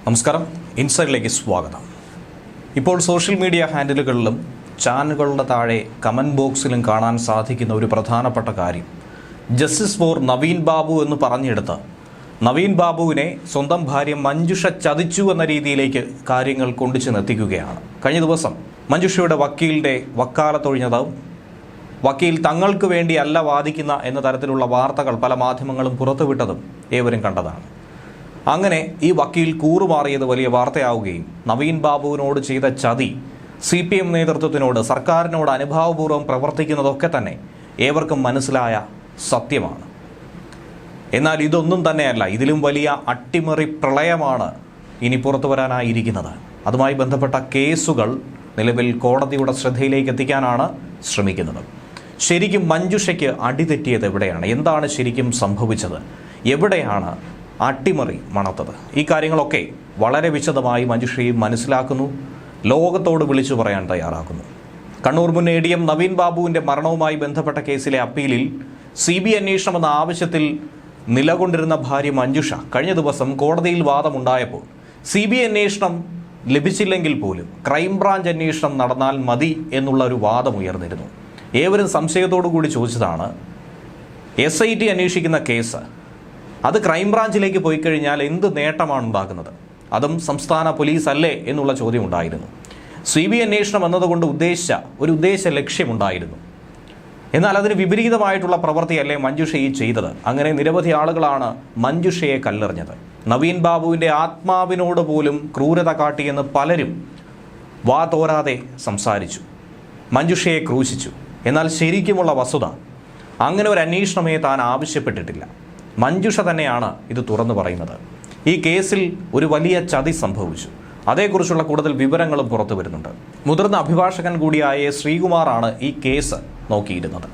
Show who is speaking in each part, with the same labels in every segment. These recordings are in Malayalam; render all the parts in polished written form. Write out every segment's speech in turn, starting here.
Speaker 1: നമസ്കാരം, ഇൻസൈഡിലേക്ക് സ്വാഗതം. ഇപ്പോൾ സോഷ്യൽ മീഡിയ ഹാൻഡിലുകളിലും ചാനലുകളുടെ താഴെ കമൻറ്റ് ബോക്സിലും കാണാൻ സാധിക്കുന്ന ഒരു പ്രധാനപ്പെട്ട കാര്യം, ജസ്റ്റിസ് ഫോർ നവീൻ ബാബു എന്ന് പറഞ്ഞെടുത്ത് നവീൻ ബാബുവിനെ സ്വന്തം ഭാര്യ മഞ്ജുഷ ചതിച്ചു എന്ന രീതിയിലേക്ക് കാര്യങ്ങൾ കൊണ്ടുചെന്നെത്തിക്കുകയാണ്. കഴിഞ്ഞ ദിവസം മഞ്ജുഷയുടെ വക്കീലിൻ്റെ വക്കാലത്തൊഴിഞ്ഞതും വക്കീൽ തങ്ങൾക്ക് വേണ്ടിയല്ല വാദിക്കുന്ന എന്ന തരത്തിലുള്ള വാർത്തകൾ പല മാധ്യമങ്ങളും പുറത്തുവിട്ടതും ഏവരും കണ്ടതാണ്. അങ്ങനെ ഈ വക്കീൽ കൂറുമാറിയത് വലിയ വാർത്തയാവുകയും നവീൻ ബാബുവിനോട് ചെയ്ത ചതി CPM നേതൃത്വത്തിനോട്, സർക്കാരിനോട് അനുഭാവപൂർവ്വം പ്രവർത്തിക്കുന്നതൊക്കെ തന്നെ ഏവർക്കും മനസ്സിലായ സത്യമാണ്. എന്നാൽ ഇതൊന്നും തന്നെയല്ല, ഇതിലും വലിയ അട്ടിമറി പ്രളയമാണ് ഇനി പുറത്തു വരാനായിരിക്കുന്നത്. അതുമായി ബന്ധപ്പെട്ട കേസുകൾ നിലവിൽ കോടതിയുടെ ശ്രദ്ധയിലേക്ക് എത്തിക്കാനാണ് ശ്രമിക്കുന്നത്. ശരിക്കും മഞ്ജുഷയ്ക്ക് അടിതെറ്റിയത് എവിടെയാണ്? എന്താണ് ശരിക്കും സംഭവിച്ചത്? എവിടെയാണ് അട്ടിമറി മണത്തത്? ഈ കാര്യങ്ങളൊക്കെ വളരെ വിശദമായി മഞ്ജുഷയും മനസ്സിലാക്കുന്നു, ലോകത്തോട് വിളിച്ചു പറയാൻ തയ്യാറാക്കുന്നു. കണ്ണൂർ മുൻ ADM നവീൻ ബാബുവിൻ്റെ മരണവുമായി ബന്ധപ്പെട്ട കേസിലെ അപ്പീലിൽ CBI അന്വേഷണം എന്ന ആവശ്യത്തിൽ നിലകൊണ്ടിരുന്ന ഭാര്യ മഞ്ജുഷ കഴിഞ്ഞ ദിവസം കോടതിയിൽ വാദമുണ്ടായപ്പോൾ CBI അന്വേഷണം ലഭിച്ചില്ലെങ്കിൽ പോലും ക്രൈംബ്രാഞ്ച് അന്വേഷണം നടന്നാൽ മതി എന്നുള്ള ഒരു വാദം ഉയർന്നിരുന്നു. ഏവരും സംശയത്തോടു കൂടി ചോദിച്ചതാണ്, SIT അന്വേഷിക്കുന്ന കേസ് അത് ക്രൈംബ്രാഞ്ചിലേക്ക് പോയി കഴിഞ്ഞാൽ എന്ത് നേട്ടമാണ് ഉണ്ടാകുന്നത്? അതും സംസ്ഥാന പോലീസ് അല്ലേ എന്നുള്ള ചോദ്യം ഉണ്ടായിരുന്നു. CBI അന്വേഷണം എന്നതുകൊണ്ട് ഉദ്ദേശ ലക്ഷ്യമുണ്ടായിരുന്നു. എന്നാൽ അതിന് വിപരീതമായിട്ടുള്ള പ്രവൃത്തിയല്ലേ മഞ്ജുഷ ഈ ചെയ്തത്? അങ്ങനെ നിരവധി ആളുകളാണ് മഞ്ജുഷയെ കല്ലെറിഞ്ഞത്. നവീൻ ബാബുവിൻ്റെ ആത്മാവിനോട് പോലും ക്രൂരത കാട്ടിയെന്ന് പലരും വാ തോരാതെ സംസാരിച്ചു, മഞ്ജുഷയെ ക്രൂശിച്ചു. എന്നാൽ ശരിക്കുമുള്ള വസ്തുത, അങ്ങനെ ഒരു അന്വേഷണമേ താൻ ആവശ്യപ്പെട്ടിട്ടില്ല. മഞ്ജുഷ തന്നെയാണ് ഇത് തുറന്നു പറയുന്നത്. ഈ കേസിൽ ഒരു വലിയ ചതി സംഭവിച്ചു. അതേക്കുറിച്ചുള്ള കൂടുതൽ വിവരങ്ങളും പുറത്തു വരുന്നുണ്ട്. മുതിർന്ന അഭിഭാഷകൻ കൂടിയായ ശ്രീകുമാറാണ് ഈ കേസ് നോക്കിയിരുന്നത്.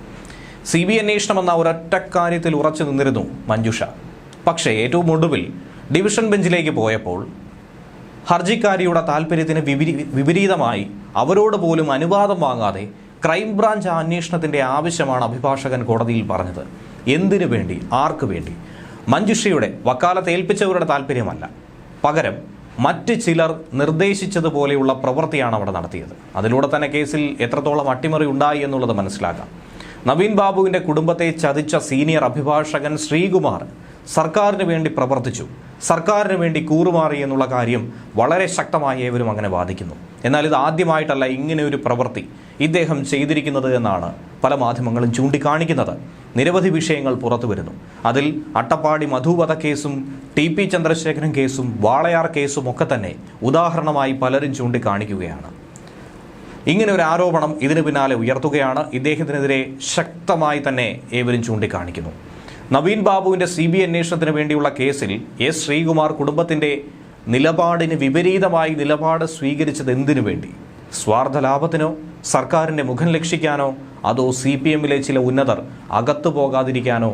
Speaker 1: CBI അന്വേഷണം എന്ന ഒരൊറ്റ കാര്യത്തിൽ ഉറച്ചു നിന്നിരുന്നു മഞ്ജുഷ. പക്ഷേ ഏറ്റവും ഒടുവിൽ ഡിവിഷൻ ബെഞ്ചിലേക്ക് പോയപ്പോൾ ഹർജിക്കാരിയുടെ താല്പര്യത്തിന് വിപരീതമായി അവരോട് പോലും അനുവാദം വാങ്ങാതെ ക്രൈംബ്രാഞ്ച് അന്വേഷണത്തിൻ്റെ ആവശ്യമാണ് അഭിഭാഷകൻ കോടതിയിൽ പറഞ്ഞത്. എന്തിനു വേണ്ടി? ആർക്ക് വേണ്ടി? മഞ്ജുഷയുടെ വക്കാലത്ത് ഏൽപ്പിച്ചവരുടെ താല്പര്യമല്ല, പകരം മറ്റ് ചിലർ നിർദ്ദേശിച്ചതുപോലെയുള്ള പ്രവൃത്തിയാണ് അവിടെ നടത്തിയത്. അതിലൂടെ തന്നെ കേസിൽ എത്രത്തോളം അട്ടിമറി ഉണ്ടായി എന്നുള്ളത് മനസ്സിലാക്കാം. നവീൻ ബാബുവിൻ്റെ കുടുംബത്തെ ചതിച്ച സീനിയർ അഭിഭാഷകൻ ശ്രീകുമാർ സർക്കാരിന് വേണ്ടി പ്രവർത്തിച്ചു, സർക്കാരിന് വേണ്ടി കൂറുമാറി എന്നുള്ള കാര്യം വളരെ ശക്തമായി ഏവരും അങ്ങനെ വാദിക്കുന്നു. എന്നാൽ ഇത് ആദ്യമായിട്ടല്ല ഇങ്ങനെ ഒരു പ്രവൃത്തി ഇദ്ദേഹം ചെയ്തിരിക്കുന്നത് എന്നാണ് പല മാധ്യമങ്ങളും ചൂണ്ടിക്കാണിക്കുന്നത്. നിരവധി വിഷയങ്ങൾ പുറത്തു വരുന്നു. അതിൽ അട്ടപ്പാടി മധു വധക്കേസും TP ചന്ദ്രശേഖരൻ കേസും വാളയാർ കേസും ഒക്കെ തന്നെ ഉദാഹരണമായി പലരും ചൂണ്ടിക്കാണിക്കുകയാണ്. ഇങ്ങനെ ഒരു ആരോപണം ഇതിന് പിന്നാലെ ഉയർത്തുകയാണ്. ഇദ്ദേഹത്തിനെതിരെ ശക്തമായി തന്നെ ഏവരും ചൂണ്ടിക്കാണിക്കുന്നു. നവീൻ ബാബുവിൻ്റെ CBI അന്വേഷണത്തിന് വേണ്ടിയുള്ള കേസിൽ S. ശ്രീകുമാർ കുടുംബത്തിൻ്റെ നിലപാടിന് വിപരീതമായി നിലപാട് സ്വീകരിച്ചത് എന്തിനു വേണ്ടി? സ്വാർത്ഥ ലാഭത്തിനോ, സർക്കാരിൻ്റെ മുഖം രക്ഷിക്കാനോ, അതോ CPMലെ ചില ഉന്നതർ അകത്തു പോകാതിരിക്കാനോ,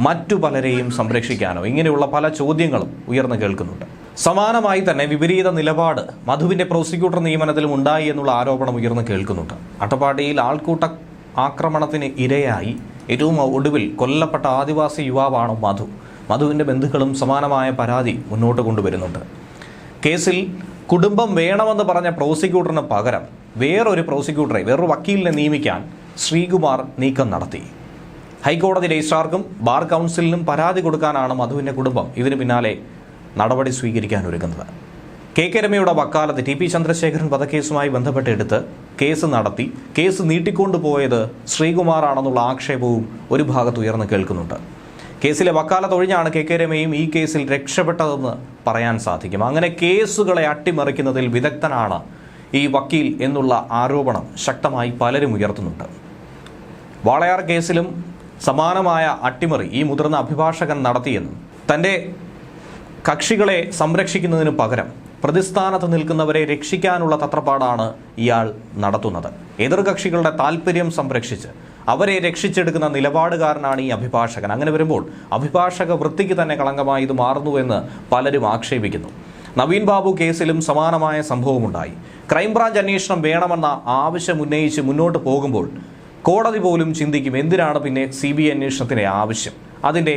Speaker 1: മറ്റു പലരെയും സംരക്ഷിക്കാനോ? ഇങ്ങനെയുള്ള പല ചോദ്യങ്ങളും ഉയർന്നു കേൾക്കുന്നുണ്ട്. സമാനമായി തന്നെ വിപരീത നിലപാട് മധുവിൻ്റെ പ്രോസിക്യൂട്ടർ നിയമനത്തിലും ഉണ്ടായി എന്നുള്ള ആരോപണം ഉയർന്നു കേൾക്കുന്നുണ്ട്. അട്ടപ്പാടിയിൽ ആൾക്കൂട്ട ആക്രമണത്തിന് ഇരയായി ഏറ്റവും ഒടുവിൽ കൊല്ലപ്പെട്ട ആദിവാസി യുവാവാണ് മധുവിൻ്റെ ബന്ധുക്കളും സമാനമായ പരാതി മുന്നോട്ട് കൊണ്ടുവരുന്നുണ്ട്. കേസിൽ കുടുംബം വേണമെന്ന് പറഞ്ഞ പ്രോസിക്യൂട്ടറിന് പകരം വേറൊരു വക്കീലിനെ നിയമിക്കാൻ ശ്രീകുമാർ നീക്കം നടത്തി. ഹൈക്കോടതി രജിസ്ട്രാർക്കും ബാർ കൗൺസിലിനും പരാതി കൊടുക്കാനാണ് മധുവിൻ്റെ കുടുംബം ഇതിന് പിന്നാലെ നടപടി സ്വീകരിക്കാൻ ഒരുങ്ങുന്നത്. KK രമയുടെ വക്കാലത്ത് TP ചന്ദ്രശേഖരൻ വധക്കേസുമായി ബന്ധപ്പെട്ടെടുത്ത് കേസ് നടത്തി കേസ് നീട്ടിക്കൊണ്ടുപോയത് ശ്രീകുമാറാണെന്നുള്ള ആക്ഷേപവും ഒരു ഭാഗത്ത് ഉയർന്നു കേൾക്കുന്നുണ്ട്. കേസിലെ വക്കാലത്തൊഴിഞ്ഞാണ് KK രമയും ഈ കേസിൽ രക്ഷപ്പെട്ടതെന്ന് പറയാൻ സാധിക്കും. അങ്ങനെ കേസുകളെ അട്ടിമറിക്കുന്നതിൽ വിദഗ്ധനാണ് ഈ വക്കീൽ എന്നുള്ള ആരോപണം ശക്തമായി പലരും ഉയർത്തുന്നുണ്ട്. വാളയാർ കേസിലും സമാനമായ അട്ടിമറി ഈ മുതിർന്ന അഭിഭാഷകൻ നടത്തിയെന്നും തൻ്റെ കക്ഷികളെ സംരക്ഷിക്കുന്നതിന് പകരം പ്രതിസ്ഥാനത്ത് നിൽക്കുന്നവരെ രക്ഷിക്കാനുള്ള തത്രപ്പാടാണ് ഇയാൾ നടത്തുന്നത്. എതിർകക്ഷികളുടെ താല്പര്യം സംരക്ഷിച്ച് അവരെ രക്ഷിച്ചെടുക്കുന്ന നിലപാടുകാരനാണ് ഈ അഭിഭാഷകൻ. അങ്ങനെ വരുമ്പോൾ അഭിഭാഷക വൃത്തിക്ക് തന്നെ കളങ്കമായി ഇത് മാറുന്നുവെന്ന് പലരും ആക്ഷേപിക്കുന്നു. നവീൻ ബാബു കേസിലും സമാനമായ സംഭവമുണ്ടായി. ക്രൈംബ്രാഞ്ച് അന്വേഷണം വേണമെന്ന ആവശ്യം ഉന്നയിച്ച് മുന്നോട്ട് പോകുമ്പോൾ കോടതി പോലും ചിന്തിക്കും, എന്തിനാണ് പിന്നെ CBI അന്വേഷണത്തിൻ്റെ ആവശ്യം? അതിൻ്റെ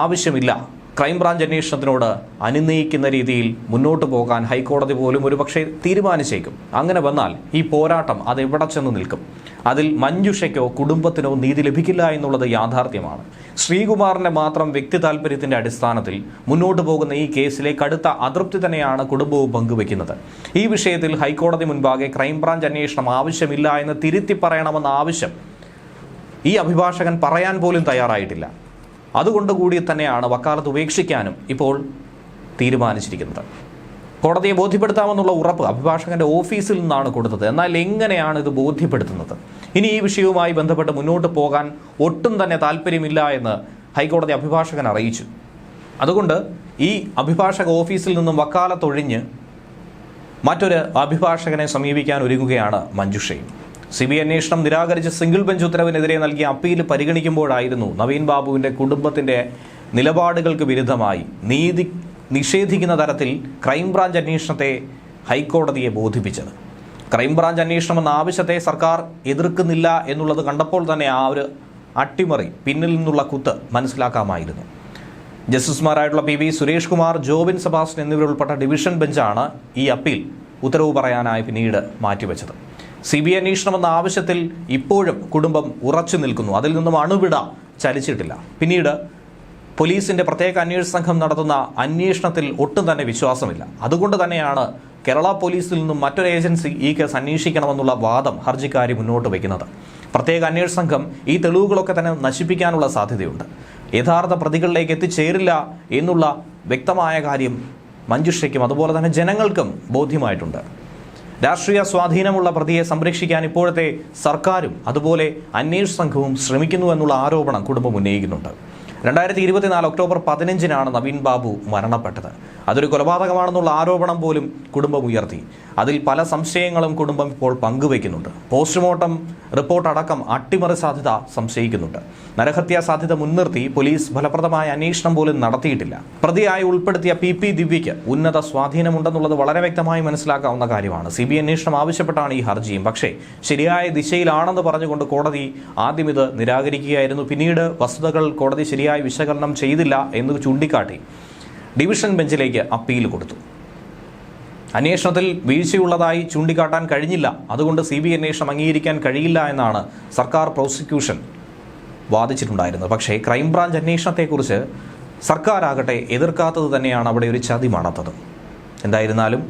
Speaker 1: ആവശ്യമില്ല. ക്രൈംബ്രാഞ്ച് അന്വേഷണത്തിനോട് അനുനയിക്കുന്ന രീതിയിൽ മുന്നോട്ട് പോകാൻ ഹൈക്കോടതി പോലും ഒരുപക്ഷെ തീരുമാനിച്ചേക്കും. അങ്ങനെ വന്നാൽ ഈ പോരാട്ടം അതെവിടെ ചെന്ന് നിൽക്കും? അതിൽ മഞ്ജുഷയ്ക്കോ കുടുംബത്തിനോ നീതി ലഭിക്കില്ല എന്നുള്ളത് യാഥാർത്ഥ്യമാണ്. ശ്രീകുമാറിന്റെ മാത്രം വ്യക്തി താൽപര്യത്തിന്റെ അടിസ്ഥാനത്തിൽ മുന്നോട്ട് പോകുന്ന ഈ കേസിലെ കടുത്ത അതൃപ്തി തന്നെയാണ് കുടുംബവും പങ്കുവെക്കുന്നത്. ഈ വിഷയത്തിൽ ഹൈക്കോടതി മുൻപാകെ ക്രൈംബ്രാഞ്ച് അന്വേഷണം ആവശ്യമില്ല എന്ന് തിരുത്തി പറയണമെന്ന ആവശ്യം ഈ അഭിഭാഷകൻ പറയാൻ പോലും തയ്യാറായിട്ടില്ല. അതുകൊണ്ടുകൂടി തന്നെയാണ് വക്കാലത്ത് ഉപേക്ഷിക്കാനും ഇപ്പോൾ തീരുമാനിച്ചിരിക്കുന്നത്. കോടതിയെ ബോധ്യപ്പെടുത്താമെന്നുള്ള ഉറപ്പ് അഭിഭാഷകന്റെ ഓഫീസിൽ നിന്നാണ് കൊടുത്തത്. എന്നാൽ എങ്ങനെയാണ് ഇത് ബോധ്യപ്പെടുത്തുന്നത്? ഇനി ഈ വിഷയവുമായി ബന്ധപ്പെട്ട് മുന്നോട്ട് പോകാൻ ഒട്ടും തന്നെ താല്പര്യമില്ല എന്ന് ഹൈക്കോടതി അഭിഭാഷകൻ അറിയിച്ചു. അതുകൊണ്ട് ഈ അഭിഭാഷക ഓഫീസിൽ നിന്നും വക്കാലത്തൊഴിഞ്ഞ് മറ്റൊരു അഭിഭാഷകനെ സമീപിക്കാൻ ഒരുങ്ങുകയാണ് മഞ്ജുഷയും. CBI അന്വേഷണം നിരാകരിച്ച് സിംഗിൾ ബെഞ്ച് ഉത്തരവിനെതിരെ നൽകിയ അപ്പീൽ പരിഗണിക്കുമ്പോഴായിരുന്നു നവീൻ ബാബുവിന്റെ കുടുംബത്തിന്റെ നിലപാടുകൾക്ക് വിരുദ്ധമായി നീതി നിഷേധിക്കുന്ന തരത്തിൽ ക്രൈംബ്രാഞ്ച് അന്വേഷണത്തെ ഹൈക്കോടതിയെ ബോധിപ്പിച്ചത്. ക്രൈംബ്രാഞ്ച് അന്വേഷണം എന്ന ആവശ്യത്തെ സർക്കാർ എതിർക്കുന്നില്ല എന്നുള്ളത് കണ്ടപ്പോൾ തന്നെ ആ ഒരു അട്ടിമറി, പിന്നിൽ നിന്നുള്ള കുത്ത് മനസ്സിലാക്കാമായിരുന്നു. ജസ്റ്റിസുമാരായിട്ടുള്ള PV സുരേഷ് കുമാർ, ജോബിൻ സെബാസ്റ്റ്യൻ എന്നിവരുൾപ്പെട്ട ഡിവിഷൻ ബെഞ്ചാണ് ഈ അപ്പീൽ ഉത്തരവ് പറയാനായി പിന്നീട് മാറ്റിവെച്ചത്. CBI അന്വേഷണം എന്ന ആവശ്യത്തിൽ ഇപ്പോഴും കുടുംബം ഉറച്ചു നിൽക്കുന്നു. അതിൽ നിന്നും അണുവിട ചലിച്ചിട്ടില്ല. പിന്നീട് പോലീസിന്റെ പ്രത്യേക അന്വേഷണ സംഘം നടത്തുന്ന അന്വേഷണത്തിൽ ഒട്ടും തന്നെ വിശ്വാസമില്ല. അതുകൊണ്ട് തന്നെയാണ് കേരള പോലീസിൽ നിന്നും മറ്റൊരു ഏജൻസി ഈ കേസ് അന്വേഷിക്കണമെന്നുള്ള വാദം ഹർജിക്കാരി മുന്നോട്ട് വയ്ക്കുന്നത്. പ്രത്യേക അന്വേഷണ സംഘം ഈ തെളിവുകളൊക്കെ തന്നെ നശിപ്പിക്കാനുള്ള സാധ്യതയുണ്ട്. യഥാർത്ഥ പ്രതികളിലേക്ക് എത്തിച്ചേരില്ല എന്നുള്ള വ്യക്തമായ കാര്യം മഞ്ജുഷയ്ക്കും അതുപോലെ തന്നെ ജനങ്ങൾക്കും ബോധ്യമായിട്ടുണ്ട്. രാഷ്ട്രീയ സ്വാധീനമുള്ള പ്രതിയെ സംരക്ഷിക്കാൻ ഇപ്പോഴത്തെ സർക്കാരും അതുപോലെ അന്വേഷണ സംഘവും ശ്രമിക്കുന്നു എന്നുള്ള ആരോപണം കുടുംബം ഉന്നയിക്കുന്നുണ്ട്. 2024 ഒക്ടോബർ 15-നാണ് നവീൻ ബാബു മരണപ്പെട്ടത്. അതൊരു കൊലപാതകമാണെന്നുള്ള ആരോപണം പോലും കുടുംബം ഉയർത്തി. അതിൽ പല സംശയങ്ങളും കുടുംബം ഇപ്പോൾ പങ്കുവയ്ക്കുന്നുണ്ട്. പോസ്റ്റ്മോർട്ടം റിപ്പോർട്ട് അടക്കം അട്ടിമറി സാധ്യത സംശയിക്കുന്നുണ്ട്. നരഹത്യാ സാധ്യത മുൻനിർത്തി പോലീസ് ഫലപ്രദമായ അന്വേഷണം പോലും നടത്തിയിട്ടില്ല. പ്രതിയായി ഉൾപ്പെടുത്തിയ PP ദിവ്യയ്ക്ക് ഉന്നത സ്വാധീനമുണ്ടെന്നുള്ളത് വളരെ വ്യക്തമായി മനസ്സിലാക്കാവുന്ന കാര്യമാണ്. CBI അന്വേഷണം ആവശ്യപ്പെട്ടാണ് ഈ ഹർജിയും. പക്ഷേ ശരിയായ ദിശയിലാണെന്ന് പറഞ്ഞുകൊണ്ട് കോടതി ആദ്യം ഇത് നിരാകരിക്കുകയായിരുന്നു. പിന്നീട് വസ്തുതകൾ കോടതി ശരിയായി വിശകലനം ചെയ്തില്ല എന്ന് ചൂണ്ടിക്കാട്ടി ഡിവിഷൻ ബെഞ്ചിലേക്ക് അപ്പീൽ കൊടുത്തു. അന്വേഷണത്തിൽ വീഴ്ചയുള്ളതായി ചൂണ്ടിക്കാട്ടാൻ കഴിഞ്ഞില്ല. അതുകൊണ്ട് CBI അന്വേഷണം അംഗീകരിക്കാൻ കഴിയില്ല എന്നാണ് സർക്കാർ പ്രോസിക്യൂഷൻ വാദിച്ചിട്ടുണ്ടായിരുന്നത്. പക്ഷേ ക്രൈംബ്രാഞ്ച് അന്വേഷണത്തെക്കുറിച്ച് സർക്കാരാകട്ടെ എതിർക്കാത്തത് തന്നെയാണ് അവിടെ ഒരു ചതി മണത്തത്. എന്തായിരുന്നാലും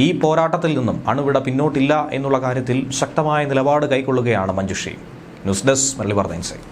Speaker 1: ഈ പോരാട്ടത്തിൽ നിന്നും അണുവിട പിന്നോട്ടില്ല എന്നുള്ള കാര്യത്തിൽ ശക്തമായ നിലപാട് കൈക്കൊള്ളുകയാണ് മഞ്ജുഷയും. ന്യൂസ് ഡെസ്ക് മലയാളി വാർത്ത ഇൻസൈറ്റ്.